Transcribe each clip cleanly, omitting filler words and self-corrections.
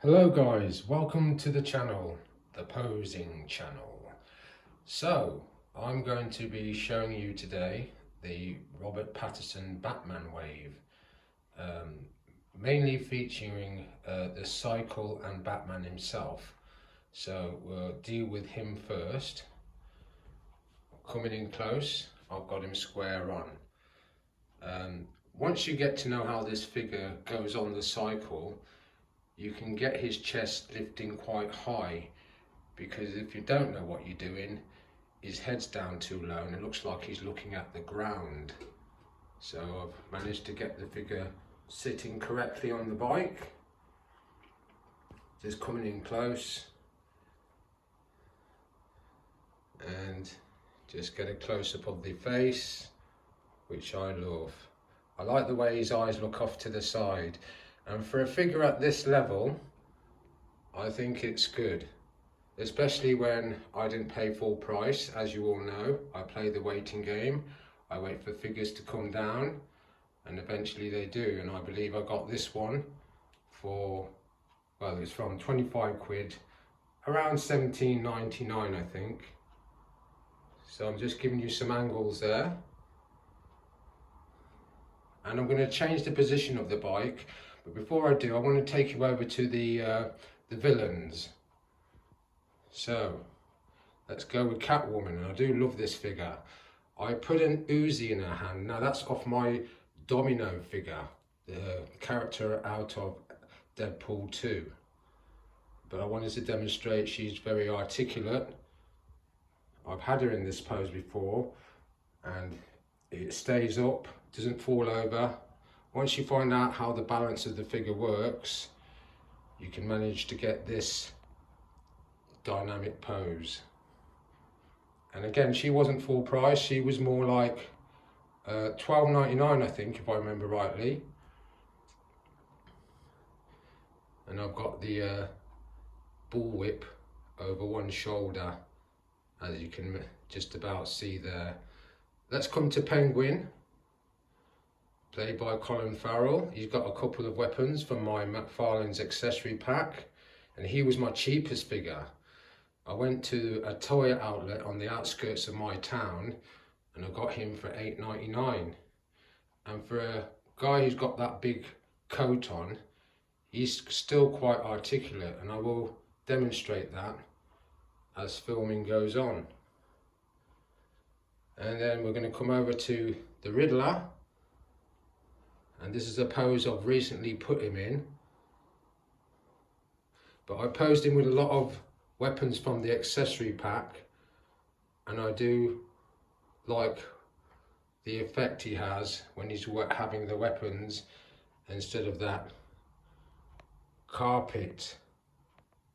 Hello guys, welcome to the channel, the posing channel. So I'm going to be showing you today the Robert Pattinson Batman wave, mainly featuring the cycle and Batman himself. So we'll deal with him first. Coming in close, I've got him square on. Once you get to know how this figure goes on the cycle, you can get his chest lifting quite high, because if you don't know what you're doing, his head's down too low and it looks like he's looking at the ground. So I've managed to get the figure sitting correctly on the bike. Just coming in close and just get a close-up of the face, which I love. I like the way his eyes look off to the side, and for a figure at this level I think it's good, especially when I didn't pay full price. As you all know, I play the waiting game. I wait for figures to come down and eventually they do, and I believe I got this one for, well, it's from 25 quid, around 17.99 I think. So I'm just giving you some angles there, and I'm going to change the position of the bike. But before I do, I want to take you over to the villains. So let's go with Catwoman, and I do love this figure. I put an Uzi in her hand. Now that's off my Domino figure, the character out of Deadpool 2. But I wanted to demonstrate she's very articulate. I've had her in this pose before and it stays up, doesn't fall over. Once you find out how the balance of the figure works, you can manage to get this dynamic pose. And again, she wasn't full price, she was more like $12.99 I think, if I remember rightly. And I've got the bullwhip over one shoulder, as you can just about see there. Let's come to Penguin, played by Colin Farrell. He's got a couple of weapons from my McFarlane's accessory pack, and he was my cheapest figure. I went to a toy outlet on the outskirts of my town and I got him for $8.99. And for a guy who's got that big coat on, he's still quite articulate, and I will demonstrate that as filming goes on. And then we're going to come over to the Riddler, and this is a pose I've recently put him in, but I posed him with a lot of weapons from the accessory pack, and I do like the effect he has when he's having the weapons instead of that carpet.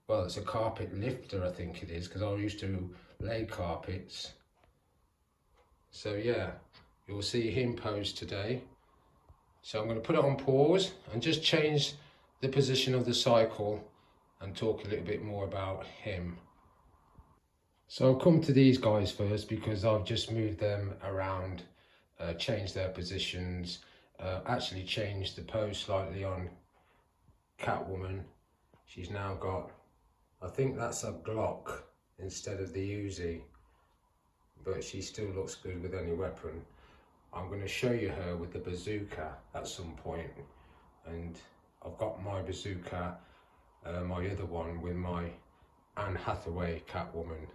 Well, it's a carpet lifter I think it is, because I used to lay carpets. So yeah, you'll see him pose today. So I'm going to put it on pause and just change the position of the cycle and talk a little bit more about him. So I'll come to these guys first because I've just moved them around, changed their positions, actually changed the pose slightly on Catwoman. She's now got, I think that's a Glock instead of the Uzi, but she still looks good with any weapon. I'm going to show you her with the bazooka at some point, and I've got my bazooka, my other one with my Anne Hathaway Catwoman.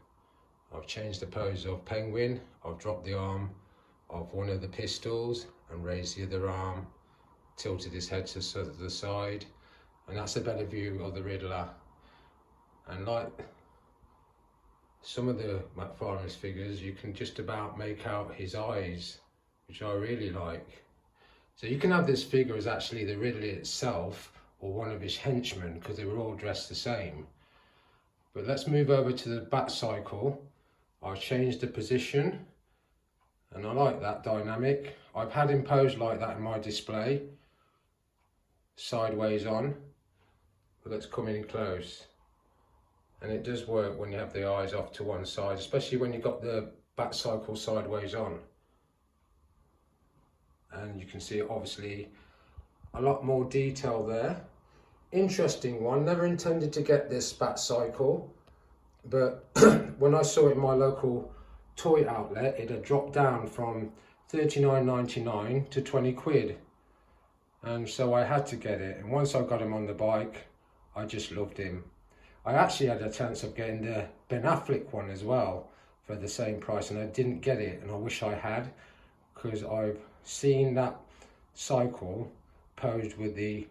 I've changed the pose of Penguin. I've dropped the arm of one of the pistols and raised the other arm, tilted his head to the side, and that's a better view of the Riddler. And like some of the McFarlane's figures, you can just about make out his eyes, which I really like. So you can have this figure as actually the Riddler itself or one of his henchmen, because they were all dressed the same. But let's move over to the Batcycle. I've changed the position and I like that dynamic. I've had him posed like that in my display, sideways on, but let's come in close. And it does work when you have the eyes off to one side, especially when you've got the Batcycle sideways on. And you can see obviously a lot more detail there interesting one. Never intended to get this Batcycle, but when I saw it in my local toy outlet, it had dropped down from £39.99 to 20 quid. And so I had to get it. And once I got him on the bike, I just loved him. I actually had a chance of getting the Ben Affleck one as well for the same price, and I didn't get it, and I wish I had, because I've seen that cycle posed with the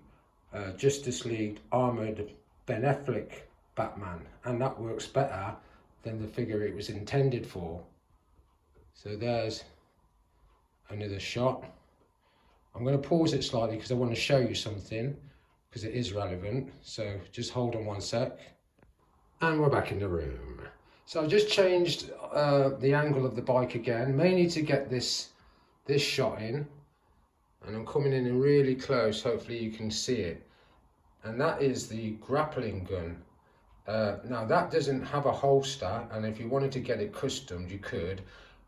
Justice League armoured Ben Affleck Batman, and that works better than the figure it was intended for. So there's another shot. I'm going to pause it slightly because I want to show you something, because it is relevant. So just hold on one sec. And we're back in the room. So I've just changed the angle of the bike again, mainly to get this shot in. And I'm coming in really close, hopefully you can see it. And that is the grappling gun. Now that doesn't have a holster, and if you wanted to get it customed, you could.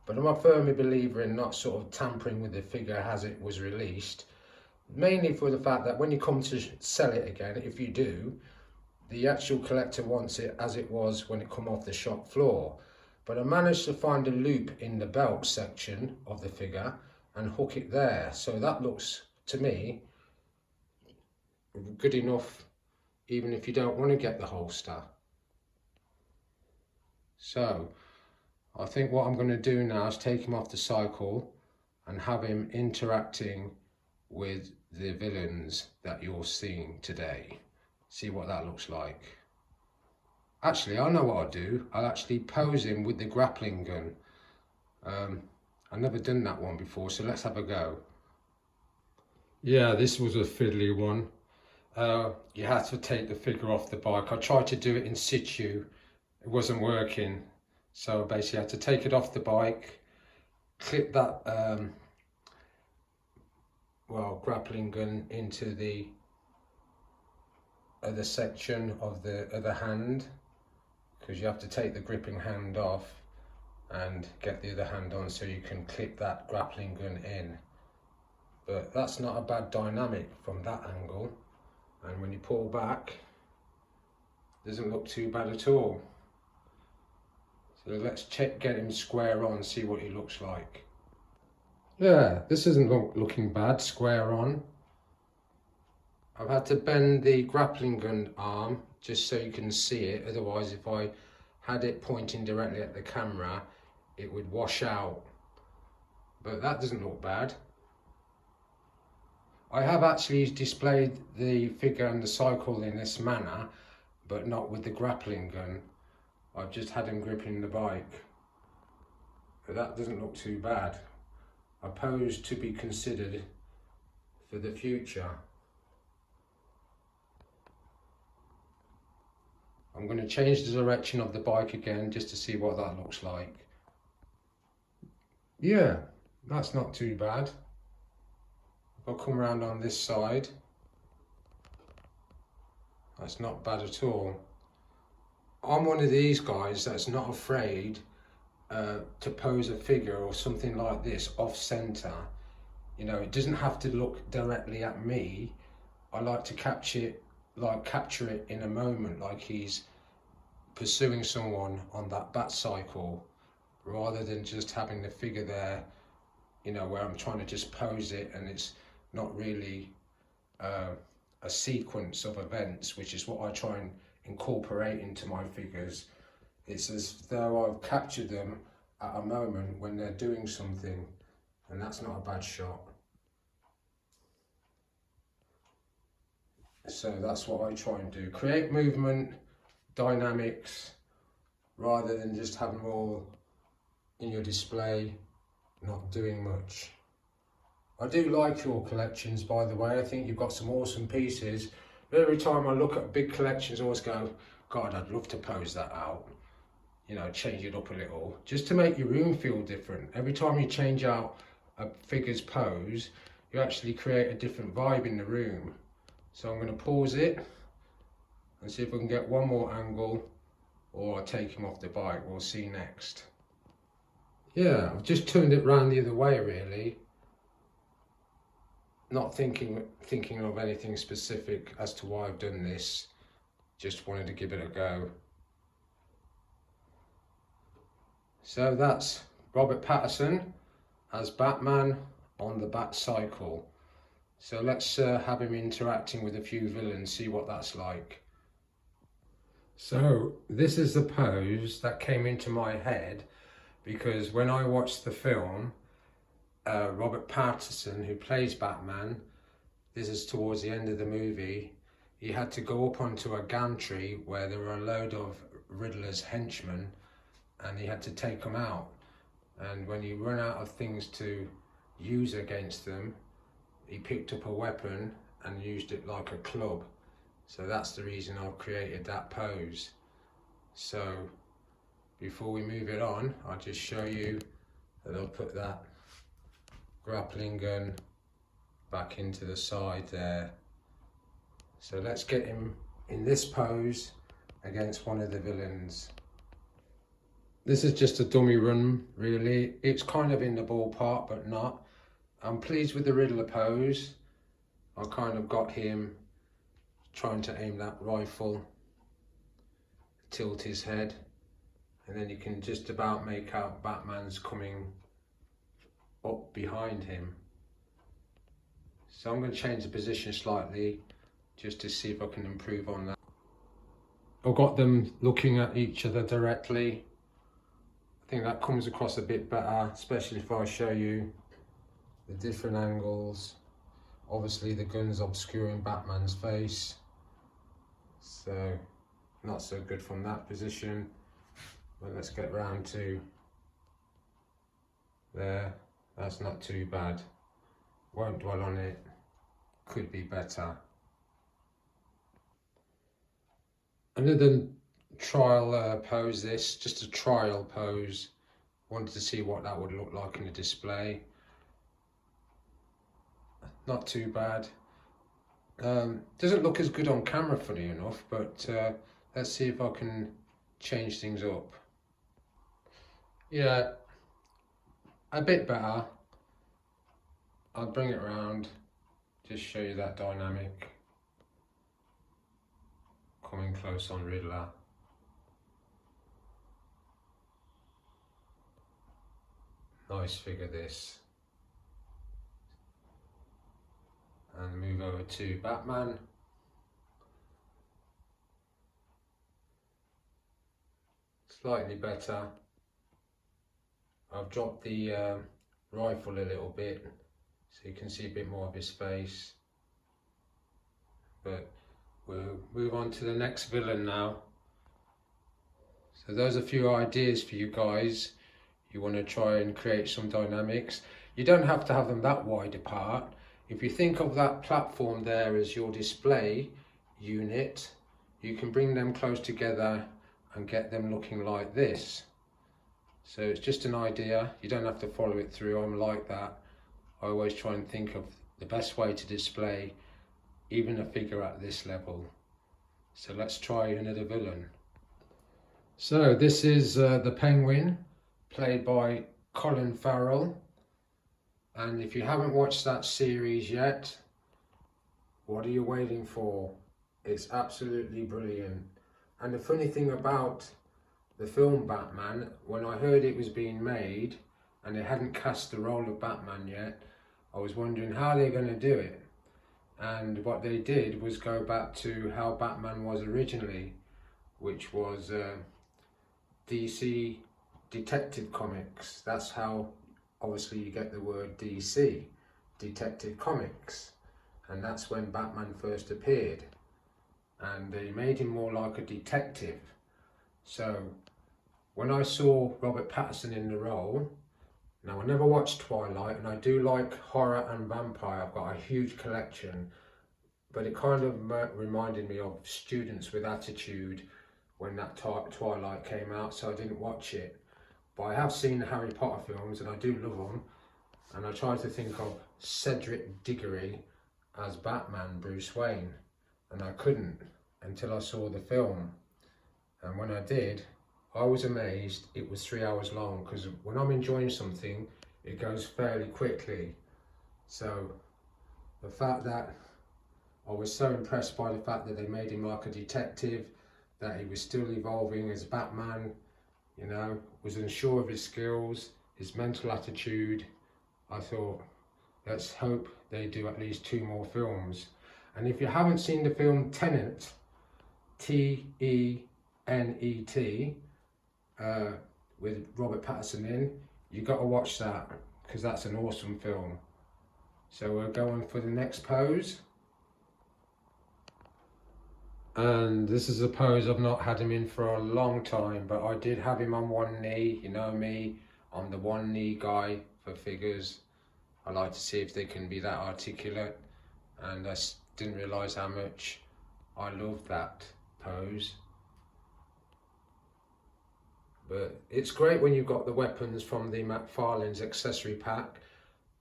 But I'm a firm believer in not sort of tampering with the figure as it was released. Mainly for the fact that when you come to sell it again, if you do, the actual collector wants it as it was when it come off the shop floor. But I managed to find a loop in the belt section of the figure and hook it there. So that looks, to me, good enough, even if you don't want to get the holster. So I think what I'm going to do now is take him off the cycle and have him interacting with the villains that you're seeing today. See what that looks like. Actually, I know what I'll do. I'll actually pose him with the grappling gun. I've never done that one before, so let's have a go. Yeah, this was a fiddly one. You had to take the figure off the bike. I tried to do it in situ. It wasn't working. So basically I had to take it off the bike, clip that grappling gun into the other section of the other hand, because you have to take the gripping hand off and get the other hand on so you can clip that grappling gun in. But that's not a bad dynamic from that angle, and when you pull back, it doesn't look too bad at all. So let's get him square on, see what he looks like. Yeah, this isn't looking bad, square on. I've had to bend the grappling gun arm just so you can see it, otherwise if I had it pointing directly at the camera, it would wash out. But that doesn't look bad. I have actually displayed the figure and the cycle in this manner, but not with the grappling gun. I've just had him gripping the bike. But that doesn't look too bad. A pose to be considered for the future. I'm going to change the direction of the bike again just to see what that looks like. Yeah, that's not too bad. I'll come around on this side. That's not bad at all. I'm one of these guys that's not afraid to pose a figure or something like this off center. You know, it doesn't have to look directly at me. I like to capture it in a moment, like he's pursuing someone on that Batcycle, rather than just having the figure there, you know, where I'm trying to just pose it and it's not really a sequence of events, which is what I try and incorporate into my figures. It's as though I've captured them at a moment when they're doing something, and that's not a bad shot. So that's what I try and do, create movement, dynamics, rather than just having them all in your display, not doing much. I do like your collections, by the way. I think you've got some awesome pieces. But every time I look at big collections, I always go, God, I'd love to pose that out. You know, change it up a little, just to make your room feel different. Every time you change out a figure's pose, you actually create a different vibe in the room. So I'm going to pause it and see if I can get one more angle, or I'll take him off the bike. We'll see next. Yeah, I've just turned it round the other way really. not thinking of anything specific as to why I've done this, just wanted to give it a go. So that's Robert Pattinson as Batman on the Batcycle. So let's have him interacting with a few villains, see what that's like. So this is the pose that came into my head because when I watched the film, Robert Pattinson, who plays Batman, this is towards the end of the movie, he had to go up onto a gantry where there were a load of Riddler's henchmen and he had to take them out. And when he ran out of things to use against them, he picked up a weapon and used it like a club. So that's the reason I've created that pose. So before we move it on, I'll just show you that I'll put that grappling gun back into the side there. So let's get him in this pose against one of the villains. This is just a dummy run, really. It's kind of in the ballpark, but not. I'm pleased with the Riddler pose. I kind of got him trying to aim that rifle, tilt his head, and then you can just about make out Batman's coming up behind him. So I'm going to change the position slightly just to see if I can improve on that. I've got them looking at each other directly. I think that comes across a bit better, especially if I show you the different angles. Obviously the gun's obscuring Batman's face, so not so good from that position. But let's get round to there. That's not too bad. Won't dwell on it. Could be better. Another trial pose, this, just a trial pose. Wanted to see what that would look like in a display. Not too bad. Doesn't look as good on camera, funny enough, but let's see if I can change things up. Yeah, a bit better. I'll bring it around, just show you that dynamic. Coming close on Riddler. Nice figure this. And move over to Batman. Slightly better. I've dropped the rifle a little bit so you can see a bit more of his face. But we'll move on to the next villain now. So those are a few ideas for you guys. You want to try and create some dynamics. You don't have to have them that wide apart. If you think of that platform there as your display unit, you can bring them close together and get them looking like this. So it's just an idea. You don't have to follow it through. I'm like that. I always try and think of the best way to display even a figure at this level. So let's try another villain. So this is the Penguin, played by Colin Farrell. And if you haven't watched that series yet, what are you waiting for? It's absolutely brilliant. And the funny thing about the film Batman, when I heard it was being made and they hadn't cast the role of Batman yet, I was wondering how they're going to do it. And what they did was go back to how Batman was originally, which was DC Detective Comics. That's how obviously you get the word DC, Detective Comics. And that's when Batman first appeared. And they made him more like a detective. So when I saw Robert Pattinson in the role, now I never watched Twilight and I do like horror and vampire. I've got a huge collection, but it kind of reminded me of Students with Attitude when that Twilight came out, so I didn't watch it. But I have seen the Harry Potter films and I do love them. And I tried to think of Cedric Diggory as Batman, Bruce Wayne, and I couldn't until I saw the film. And when I did, I was amazed it was 3 hours long, because when I'm enjoying something, it goes fairly quickly. So The fact that I was so impressed by the fact that they made him like a detective, that he was still evolving as Batman, you know, was unsure of his skills, his mental attitude. I thought, let's hope they do at least 2 more films. And if you haven't seen the film Tenet, Tenet, with Robert Pattinson in, you got to watch that, because that's an awesome film. So we're going for the next pose. And this is a pose I've not had him in for a long time, but I did have him on one knee. You know me, I'm the one knee guy for figures. I like to see if they can be that articulate, and I didn't realise how much I loved that pose. But it's great when you've got the weapons from the McFarlane's accessory pack,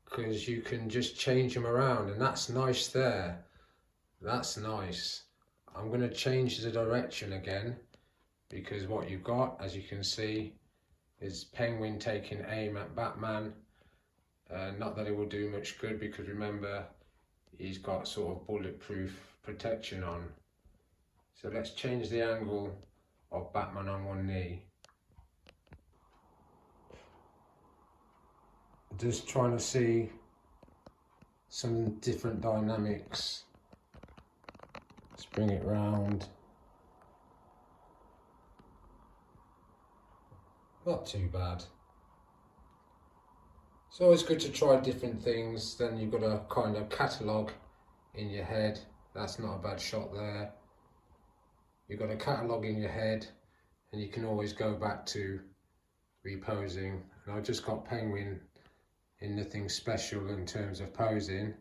because you can just change them around, and that's nice there. That's nice. I'm going to change the direction again, because what you've got, as you can see, is Penguin taking aim at Batman. Not that it will do much good, because remember, he's got sort of bulletproof protection on. So let's change the angle of Batman on one knee. Just trying to see some different dynamics. Let's bring it round. Not too bad. It's always good to try different things, then you've got a kind of catalogue in your head. That's not a bad shot there. You've got a catalogue in your head, and you can always go back to reposing. And I just got Penguin in nothing special in terms of posing,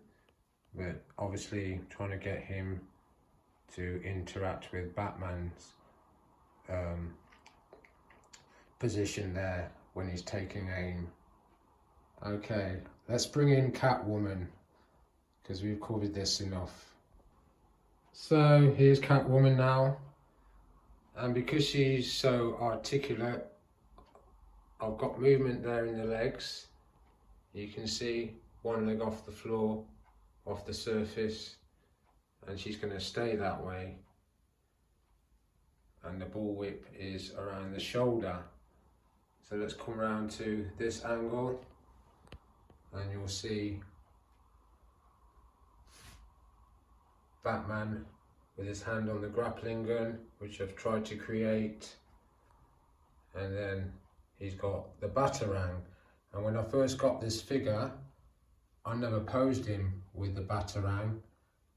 but obviously trying to get him to interact with Batman's position there when he's taking aim. Okay, let's bring in Catwoman, because we've covered this enough. So here's Catwoman now, and because she's so articulate, I've got movement there in the legs. You can see one leg off the floor, off the surface, and she's going to stay that way. And the bullwhip is around the shoulder. So let's come around to this angle, and you'll see Batman with his hand on the grappling gun, which I've tried to create, and then he's got the Batarang. And when I first got this figure, I never posed him with the Batarang.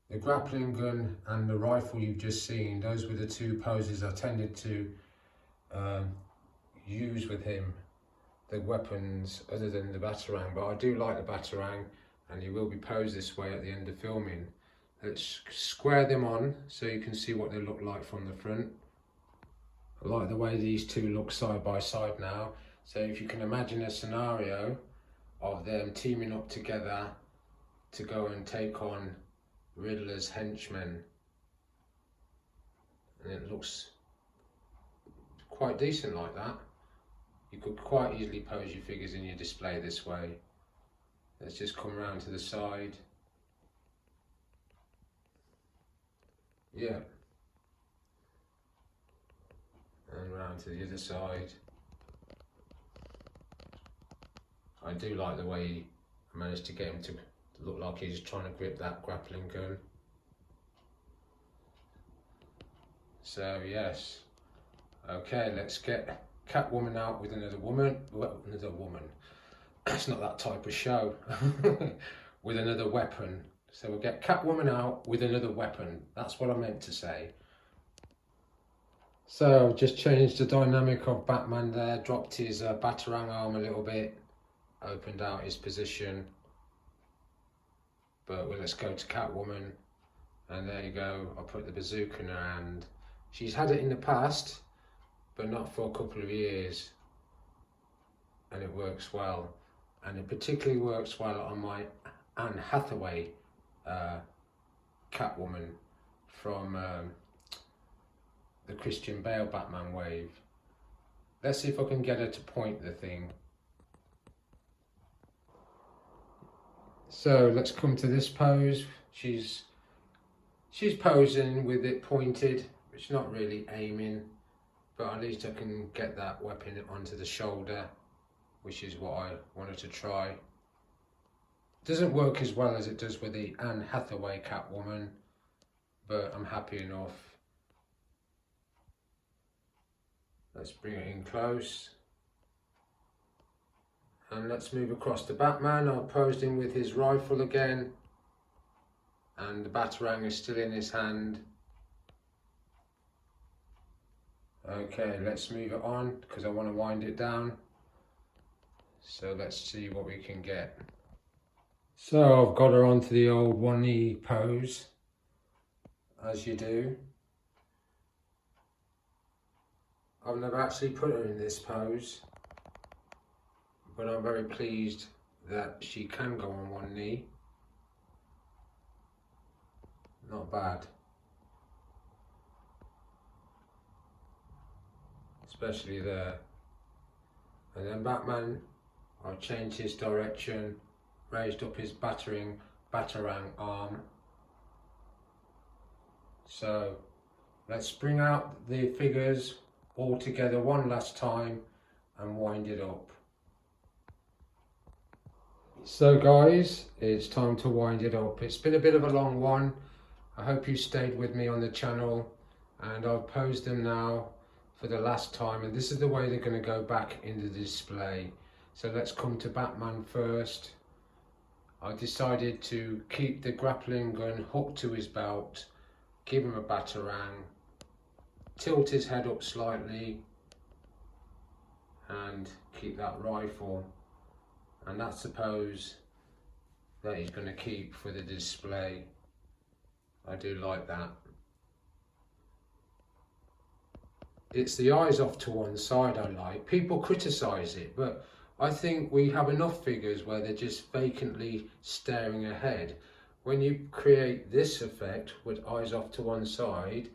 The grappling gun and the rifle you've just seen, those were the 2 poses I tended to use with him, the weapons other than the Batarang. But I do like the Batarang, and he will be posed this way at the end of filming. Let's square them on so you can see what they look like from the front. I like the way these 2 look side by side now. So if you can imagine a scenario of them teaming up together to go and take on Riddler's henchmen, and it looks quite decent like that. You could quite easily pose your figures in your display this way. Let's just come round to the side. Yeah. And round to the other side. I do like the way I managed to get him to look like he's trying to grip that grappling gun. So yes, okay, let's get Catwoman out with another woman. It's not that type of show. With another weapon. So we'll get Catwoman out with another weapon. That's what I meant to say. So just changed the dynamic of Batman there, dropped his Batarang arm a little bit, opened out his position. But well, let's go to Catwoman, and there you go. I put the bazooka in her hand. She's had it in the past, but not for a couple of years, and it works well. And it particularly works well on my Anne Hathaway Catwoman from the Christian Bale Batman wave. Let's see if I can get her to point the thing. So let's come to this pose. She's posing with it pointed, but she's not really aiming, but at least I can get that weapon onto the shoulder, which is what I wanted to try. Doesn't work as well as it does with the Anne Hathaway Catwoman, but I'm happy enough. Let's bring it in close. And let's move across to Batman. I've posed him with his rifle again, and the batarang is still in his hand. Okay, let's move it on because I want to wind it down. So let's see what we can get. So I've got her onto the old one knee pose, as you do. I've never actually put her in this pose, but I'm very pleased that she can go on one knee. Not bad. Especially there. And then Batman, I've changed his direction, raised up his batarang arm. So let's bring out the figures all together one last time and wind it up. So guys, it's time to wind it up. It's been a bit of a long one. I hope you stayed with me on the channel, and I've posed them now for the last time, and this is the way they're going to go back into the display. So let's come to Batman first. I decided to keep the grappling gun hooked to his belt, give him a batarang, tilt his head up slightly, and keep that rifle. And that's the pose that he's going to keep for the display. I do like that. It's the eyes off to one side I like. People criticise it, but I think we have enough figures where they're just vacantly staring ahead. When you create this effect with eyes off to one side,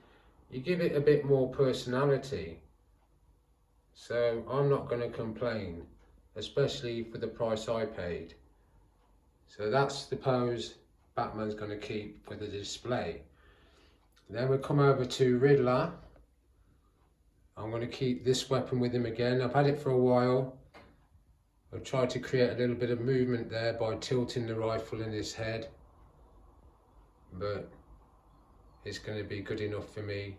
you give it a bit more personality. So I'm not going to complain, especially for the price I paid. So that's the pose Batman's going to keep for the display. Then we come over to Riddler. I'm going to keep this weapon with him again. I've had it for a while. I've tried to create a little bit of movement there by tilting the rifle in his head, but it's going to be good enough for me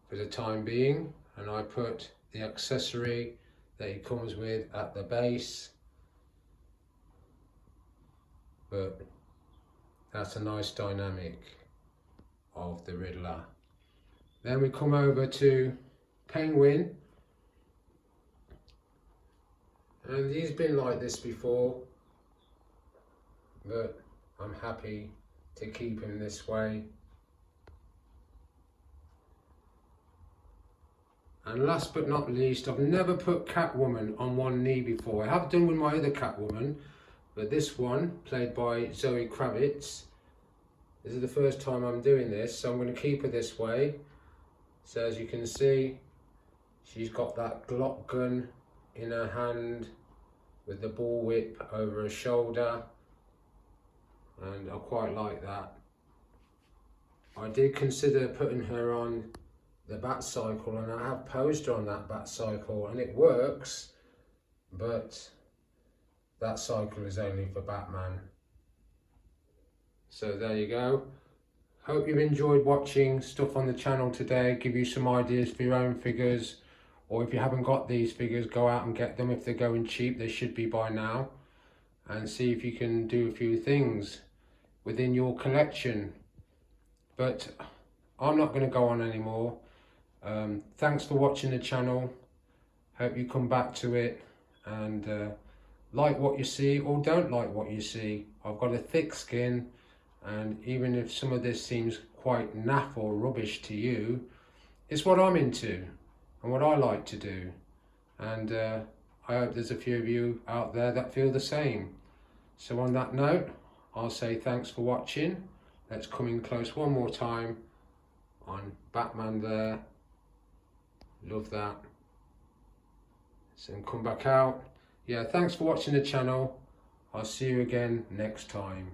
for the time being. And I put the accessory that he comes with at the base, but that's a nice dynamic of the Riddler. Then we come over to Penguin, and he's been like this before, but I'm happy to keep him this way. And last but not least, I've never put Catwoman on one knee before. I have done with my other Catwoman, but this one, played by Zoe Kravitz, this is the first time I'm doing this, so I'm going to keep her this way. So as you can see, she's got that Glock gun in her hand with the bullwhip over her shoulder, and I quite like that. I did consider putting her on the Batcycle, and I have posed her on that Batcycle, and it works, but that cycle is only for Batman. So there you go. Hope you've enjoyed watching stuff on the channel today, give you some ideas for your own figures, or if you haven't got these figures, go out and get them. If they're going cheap, they should be by now, and see if you can do a few things within your collection. But I'm not going to go on anymore. Thanks for watching the channel. Hope you come back to it and like what you see or don't like what you see. I've got a thick skin, and even if some of this seems quite naff or rubbish to you, it's what I'm into and what I like to do, and I hope there's a few of you out there that feel the same. So on that note, I'll say thanks for watching. Let's come in close one more time on Batman there. Love that. So come back out. Yeah, thanks for watching the channel. I'll see you again next time.